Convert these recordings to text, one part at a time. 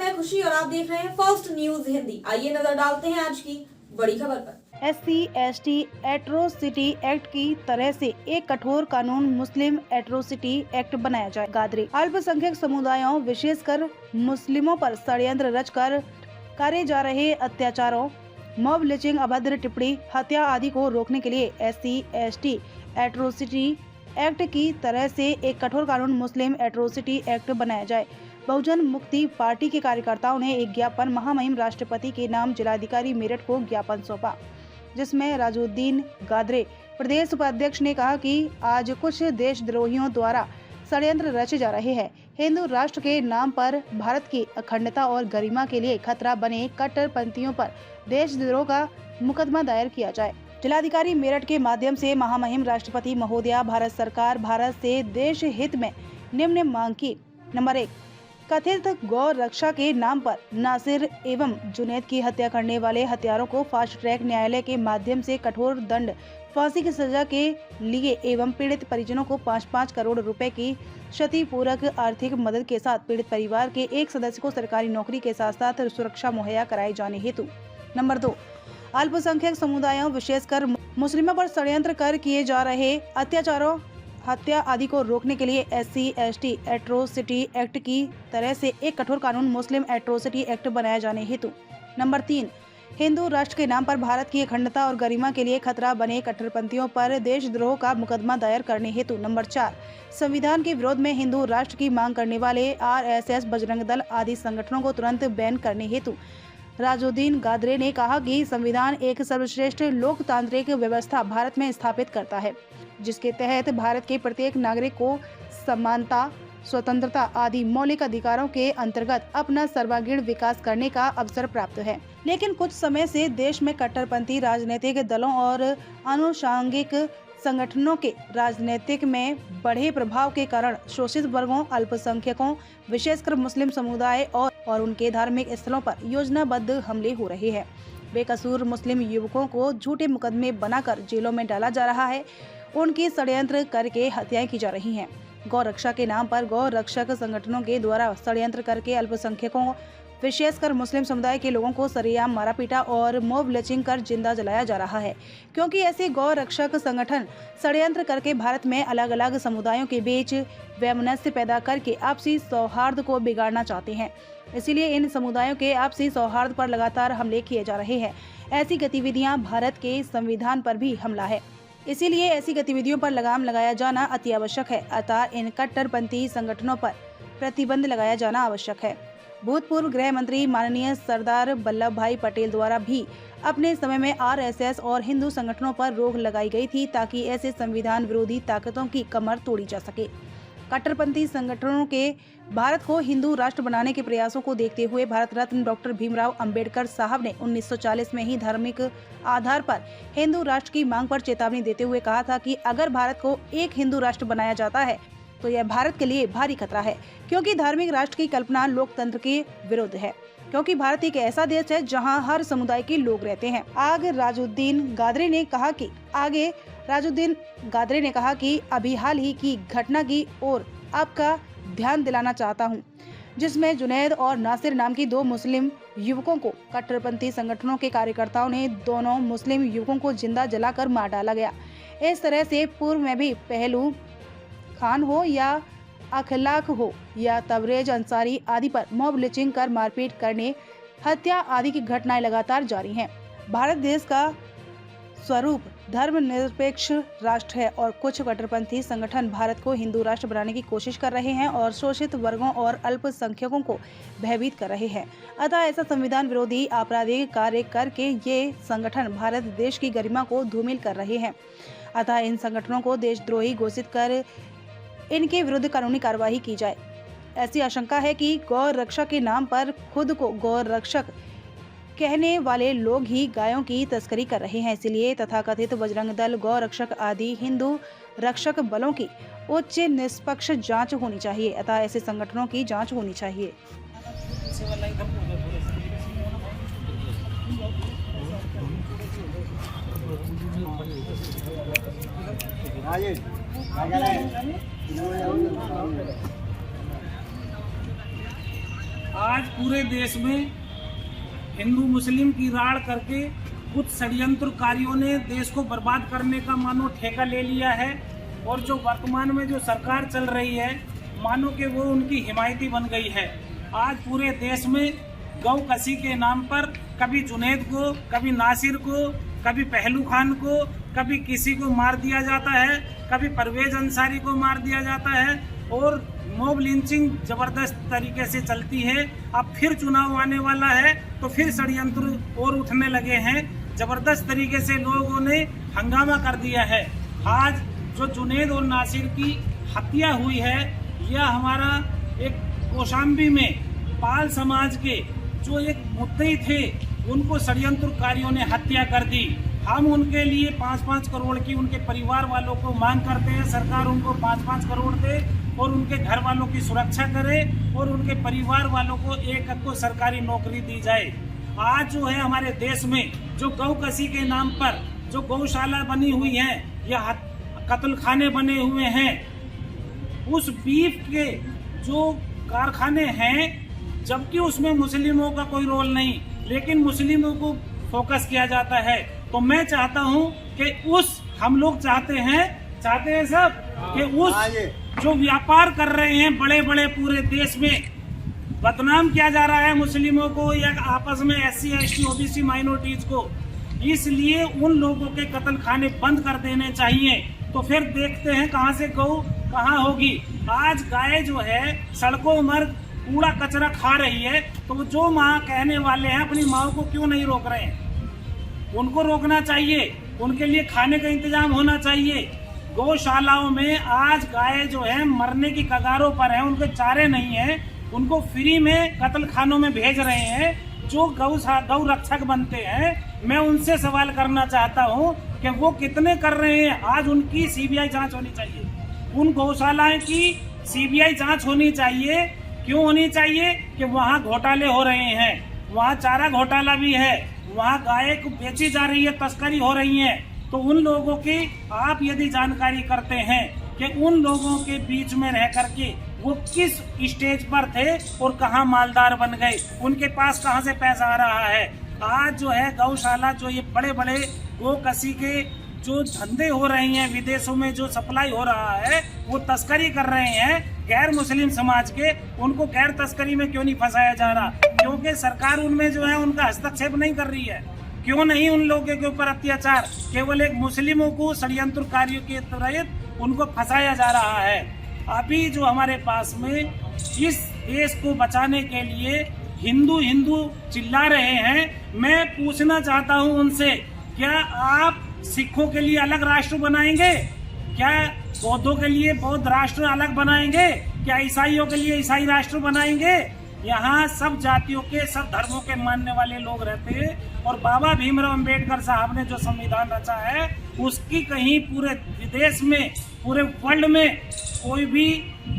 मैं खुशी और आप देख रहे हैं फर्स्ट न्यूज हिंदी। आइए नजर डालते हैं आज की बड़ी खबर पर। SC/ST एट्रोसिटी एक्ट की तरह से एक कठोर कानून मुस्लिम एट्रोसिटी एक्ट बनाया जाए। गादरी अल्पसंख्यक समुदायों विशेषकर मुस्लिमों पर षड्यंत्र रचकर करे जा रहे अत्याचारों, मॉब लिंचिंग, अभद्र टिप्पणी, हत्या आदि को रोकने के लिए SC/ST एट्रोसिटी एक्ट की तरह से एक कठोर कानून मुस्लिम एट्रोसिटी एक्ट बनाया जाए। बहुजन मुक्ति पार्टी के कार्यकर्ताओं ने एक ज्ञापन महामहिम राष्ट्रपति के नाम जिलाधिकारी मेरठ को ज्ञापन सौंपा, जिसमें राजुद्दीन गादरे प्रदेश उपाध्यक्ष ने कहा कि आज कुछ देशद्रोहियों द्वारा षड्यंत्र रचे जा रहे हैं। हिंदू राष्ट्र के नाम पर भारत की अखंडता और गरिमा के लिए खतरा बने कट्टरपंथियों पर देशद्रोह का मुकदमा दायर किया जाए। जिलाधिकारी मेरठ के माध्यम से महामहिम राष्ट्रपति महोदया भारत सरकार भारत से देश हित में निम्न मांग की। नंबर 1, कथित गौ रक्षा के नाम पर नासिर एवं जुनैद की हत्या करने वाले हत्यारों को फास्ट ट्रैक न्यायालय के माध्यम से कठोर दंड, फांसी की सजा के लिए एवं पीड़ित परिजनों को 5-5 करोड़ रुपए की क्षतिपूरक आर्थिक मदद के साथ पीड़ित परिवार के एक सदस्य को सरकारी नौकरी के साथ साथ सुरक्षा मुहैया कराए जाने हेतु। नंबर 2, अल्पसंख्यक समुदायों विशेषकर मुस्लिमों पर षड्यंत्र कर किए जा रहे अत्याचारों, हत्या आदि को रोकने के लिए SC/ST एट्रोसिटी एक्ट की तरह से एक कठोर कानून मुस्लिम एट्रोसिटी एक्ट बनाया जाने हेतु। नंबर 3, हिंदू राष्ट्र के नाम पर भारत की अखंडता और गरिमा के लिए खतरा बने कट्टरपंथियों पर देशद्रोह का मुकदमा दायर करने हेतु। नंबर 4, संविधान के विरोध में हिंदू राष्ट्र की मांग करने वाले RSS, बजरंग दल आदि संगठनों को तुरंत बैन करने हेतु। राजुद्दीन गादरे ने कहा कि संविधान एक सर्वश्रेष्ठ लोकतांत्रिक व्यवस्था भारत में स्थापित करता है, जिसके तहत भारत के प्रत्येक नागरिक को समानता, स्वतंत्रता आदि मौलिक अधिकारों के अंतर्गत अपना सर्वांगीण विकास करने का अवसर प्राप्त है। लेकिन कुछ समय से देश में कट्टरपंथी राजनीतिक दलों और आनुषंगिक संगठनों के राजनीतिक में बढ़े प्रभाव के कारण शोषित वर्गों, अल्पसंख्यकों, विशेषकर मुस्लिम समुदाय और उनके धार्मिक स्थलों पर योजनाबद्ध हमले हो रहे हैं। बेकसूर मुस्लिम युवकों को झूठे मुकदमे बनाकर जेलों में डाला जा रहा है, उनकी षड्यंत्र करके हत्याएं की जा रही हैं। गौ रक्षा के नाम पर गौ रक्षक संगठनों के द्वारा षड्यंत्र करके अल्पसंख्यकों, विशेषकर मुस्लिम समुदाय के लोगों को सरेआम मारा पीटा और मॉब लिंचिंग कर जिंदा जलाया जा रहा है, क्योंकि ऐसे गौ रक्षक संगठन षड्यंत्र करके भारत में अलग अलग समुदायों के बीच वैमनस्य पैदा करके आपसी सौहार्द को बिगाड़ना चाहते हैं। इसीलिए इन समुदायों के आपसी सौहार्द पर लगातार हमले किए जा रहे हैं। ऐसी गतिविधियां भारत के संविधान पर भी हमला है, इसीलिए ऐसी गतिविधियों पर लगाम लगाया जाना अति आवश्यक है। अतः इन कट्टरपंथी संगठनों पर प्रतिबंध लगाया जाना आवश्यक है। भूतपूर्व गृह मंत्री माननीय सरदार वल्लभ भाई पटेल द्वारा भी अपने समय में RSS और हिंदू संगठनों पर रोक लगाई गई थी, ताकि ऐसे संविधान विरोधी ताकतों की कमर तोड़ी जा सके। कट्टरपंथी संगठनों के भारत को हिंदू राष्ट्र बनाने के प्रयासों को देखते हुए भारत रत्न डॉक्टर भीमराव अंबेडकर साहब ने 1940 में ही धार्मिक आधार पर हिंदू राष्ट्र की मांग पर चेतावनी देते हुए कहा था कि अगर भारत को एक हिंदू राष्ट्र बनाया जाता है तो यह भारत के लिए भारी खतरा है, क्योंकि धार्मिक राष्ट्र की कल्पना लोकतंत्र के विरुद्ध है, क्योंकि भारत एक ऐसा देश है जहां हर समुदाय के लोग रहते हैं। आगे राजुद्दीन गादरे ने कहा कि अभी हाल ही की घटना की ओर आपका ध्यान दिलाना चाहता हूं, जिसमें जुनैद और नासिर नाम की 2 मुस्लिम युवकों को कट्टरपंथी संगठनों के कार्यकर्ताओं ने दोनों मुस्लिम युवकों को जिंदा जलाकर मार डाला गया। इस तरह से पूर्व में भी पहलू खान हो या अखलाक हो या तबरेज अंसारी आदि पर मॉब लिंचिंग कर मारपीट करने, हत्या आदि की घटनाएं लगातार जारी हैं। भारत देश का स्वरूप धर्मनिरपेक्ष राष्ट्र है और कुछ कट्टरपंथी संगठन भारत को हिंदू राष्ट्र बनाने की कोशिश कर रहे हैं और शोषित वर्गों और अल्पसंख्यकों को भयभीत कर रहे हैं। अतः ऐसा संविधान विरोधी आपराधिक कार्य करके ये संगठन भारत देश की गरिमा को धूमिल कर रहे हैं। अतः इन संगठनों को देशद्रोही घोषित कर इनके विरुद्ध कानूनी कार्रवाई की जाए। ऐसी आशंका है कि गौ रक्षा के नाम पर खुद को गौ रक्षक कहने वाले लोग ही गायों की तस्करी कर रहे हैं। इसलिए तथाकथित बजरंग दल, गौ रक्षक आदि हिंदू रक्षक बलों की उच्च निष्पक्ष जांच होनी चाहिए। अतः ऐसे संगठनों की जांच होनी चाहिए। आज पूरे देश में हिंदू मुस्लिम की राड़ करके कुछ षड्यंत्रकारियों ने देश को बर्बाद करने का मानो ठेका ले लिया है और जो वर्तमान में जो सरकार चल रही है मानो कि वो उनकी हिमायती बन गई है। आज पूरे देश में गौ कसी के नाम पर कभी जुनैद को, कभी नासिर को, कभी पहलू खान को, कभी किसी को मार दिया जाता है, कभी परवेज अंसारी को मार दिया जाता है और मॉब लिंचिंग जबरदस्त तरीके से चलती है। अब फिर चुनाव आने वाला है तो फिर षड्यंत्र और उठने लगे हैं। जबरदस्त तरीके से लोगों ने हंगामा कर दिया है। आज जो जुनैद और नासिर की हत्या हुई है, यह हमारा एक कौशाम्बी में पाल समाज के जो एक मुद्दई थे उनको षड्यंत्रकारियों ने हत्या कर दी। हम उनके लिए 5-5 करोड़ की उनके परिवार वालों को मांग करते हैं, सरकार उनको 5-5 करोड़ दे और उनके घर वालों की सुरक्षा करे और उनके परिवार वालों को एक को सरकारी नौकरी दी जाए। आज जो है हमारे देश में जो गौ कसी के नाम पर जो गौशाला बनी हुई है या कत्ल खाने बने हुए हैं, उस बीफ के जो कारखाने हैं, जबकि उसमें मुस्लिमों का कोई रोल नहीं, लेकिन मुस्लिमों को फोकस किया जाता है। तो मैं चाहता हूं कि हम लोग चाहते हैं सब कि उस जो व्यापार कर रहे हैं बड़े बड़े पूरे देश में बदनाम किया जा रहा है मुस्लिमों को या आपस में SC ST OBC माइनॉरिटीज को, इसलिए उन लोगों के कत्ल खाने बंद कर देने चाहिए। तो फिर देखते हैं कहां से गौ कहां होगी। आज गाय जो है सड़कों पर कूड़ा कचरा खा रही है, तो जो माँ कहने वाले हैं अपनी माओ को क्यों नहीं रोक रहे हैं? उनको रोकना चाहिए, उनके लिए खाने का इंतजाम होना चाहिए। गौशालाओं में आज गाय जो है मरने की कगारों पर है, उनके चारे नहीं है, उनको फ्री में कत्ल खानों में भेज रहे हैं। जो गौ रक्षक बनते हैं, मैं उनसे सवाल करना चाहता हूं कि वो कितने कर रहे हैं। आज उनकी CBI जांच होनी चाहिए, उन गौशालाएं की CBI जांच होनी चाहिए। क्यों होनी चाहिए? कि वहाँ घोटाले हो रहे हैं, वहाँ चारा घोटाला भी है, वहाँ गाय को बेची जा रही है, तस्करी हो रही है। तो उन लोगों की आप यदि जानकारी करते हैं कि उन लोगों के बीच में रह करके वो किस स्टेज पर थे और कहाँ मालदार बन गए, उनके पास कहाँ से पैसा आ रहा है। आज जो है गौशाला जो ये बड़े बड़े गौ कसी के जो धंधे हो रहे हैं, विदेशों में जो सप्लाई हो रहा है, वो तस्करी कर रहे हैं गैर मुस्लिम समाज के। उनको गैर तस्करी में क्यों नहीं फंसाया जा रहा? क्योंकि सरकार उनमें जो है उनका हस्तक्षेप नहीं कर रही है। क्यों नहीं उन लोगों के ऊपर अत्याचार, केवल एक मुस्लिमों को षड्यंत्रकारियों के तहत उनको फंसाया जा रहा है। अभी जो हमारे पास में इस देश को बचाने के लिए हिंदू हिंदू चिल्ला रहे हैं, मैं पूछना चाहता हूं उनसे, क्या आप सिखों के लिए अलग राष्ट्र बनाएंगे? क्या बौद्धों के लिए बौद्ध राष्ट्र अलग बनाएंगे? क्या ईसाइयों के लिए ईसाई राष्ट्र बनाएंगे? यहाँ सब जातियों के, सब धर्मों के मानने वाले लोग रहते हैं और बाबा भीमराव अंबेडकर साहब ने जो संविधान रचा है उसकी कहीं पूरे विदेश में, पूरे वर्ल्ड में कोई भी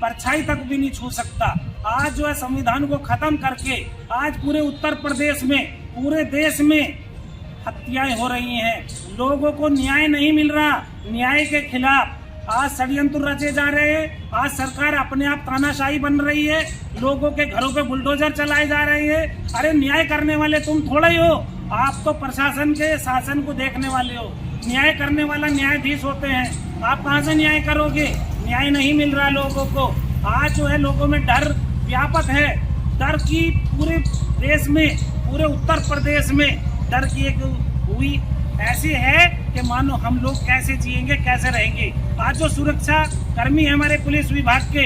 परछाई तक भी नहीं छू सकता। आज जो है संविधान को खत्म करके आज पूरे उत्तर प्रदेश में, पूरे देश में हत्याएं हो रही हैं, लोगों को न्याय नहीं मिल रहा। न्याय के खिलाफ आज षड्यंत्र रचे जा रहे हैं। आज सरकार अपने आप तानाशाही बन रही है, लोगों के घरों पे बुलडोजर चलाए जा रहे हैं। अरे न्याय करने वाले तुम थोड़े ही हो, आप तो प्रशासन के शासन को देखने वाले हो। न्याय करने वाला न्यायाधीश होते हैं, आप कहाँ से न्याय करोगे? न्याय नहीं मिल रहा लोगों को। आज जो है लोगों में डर व्यापक है, डर की पूरे देश में, पूरे उत्तर प्रदेश में डर की एक हुई ऐसी है कि मानो हम लोग कैसे जिएंगे, कैसे रहेंगे। आज जो सुरक्षा कर्मी है हमारे पुलिस विभाग के,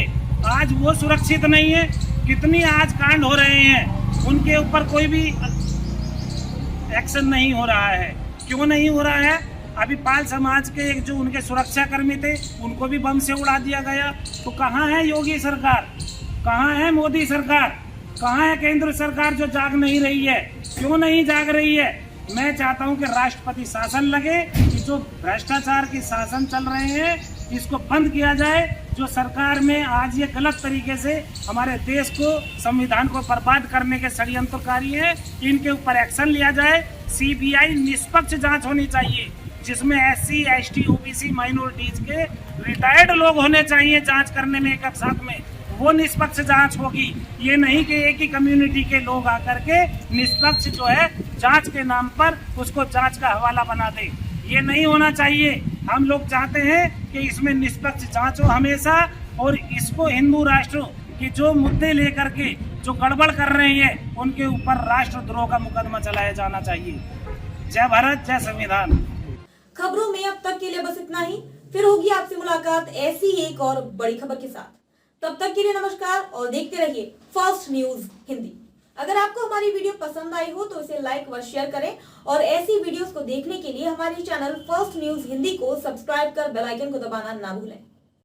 आज वो सुरक्षित नहीं है। कितनी आज कांड हो रहे हैं, उनके ऊपर कोई भी एक्शन नहीं हो रहा है। क्यों नहीं हो रहा है? अभी पाल समाज के एक जो उनके सुरक्षा कर्मी थे उनको भी बम से उड़ा दिया गया। तो कहाँ है योगी सरकार, कहाँ है मोदी सरकार, कहाँ है केंद्र सरकार जो जाग नहीं रही है? क्यों नहीं जाग रही है? मैं चाहता हूं कि राष्ट्रपति शासन लगे, कि जो भ्रष्टाचार की शासन चल रहे हैं इसको बंद किया जाए। जो सरकार में आज ये गलत तरीके से हमारे देश को, संविधान को बर्बाद करने के षड्यंत्रकारी हैं, इनके ऊपर एक्शन लिया जाए। CBI निष्पक्ष जांच होनी चाहिए, जिसमें SC ST OBC माइनॉरिटीज के रिटायर्ड लोग होने चाहिए जांच करने में एक साथ में। वो निष्पक्ष जांच होगी। ये नहीं कि एक ही कम्युनिटी के लोग आकर के निष्पक्ष जो है जांच के नाम पर उसको जांच का हवाला बना दे। ये नहीं होना चाहिए। हम लोग चाहते हैं कि इसमें निष्पक्ष जांच हो हमेशा, और इसको हिंदू राष्ट्र की जो मुद्दे लेकर के जो गड़बड़ कर रहे हैं उनके ऊपर राष्ट्रद्रोह का मुकदमा चलाया जाना चाहिए। जय भारत, जय संविधान। खबरों में अब तक के लिए बस इतना ही। फिर होगी आपसे मुलाकात ऐसी एक और बड़ी खबर के साथ। तब तक के लिए नमस्कार और देखते रहिए फर्स्ट न्यूज हिंदी। अगर आपको हमारी वीडियो पसंद आई हो तो इसे लाइक व शेयर करें, और ऐसी वीडियोस को देखने के लिए हमारे चैनल फर्स्ट न्यूज हिंदी को सब्सक्राइब कर बेल आइकन को दबाना ना भूलें।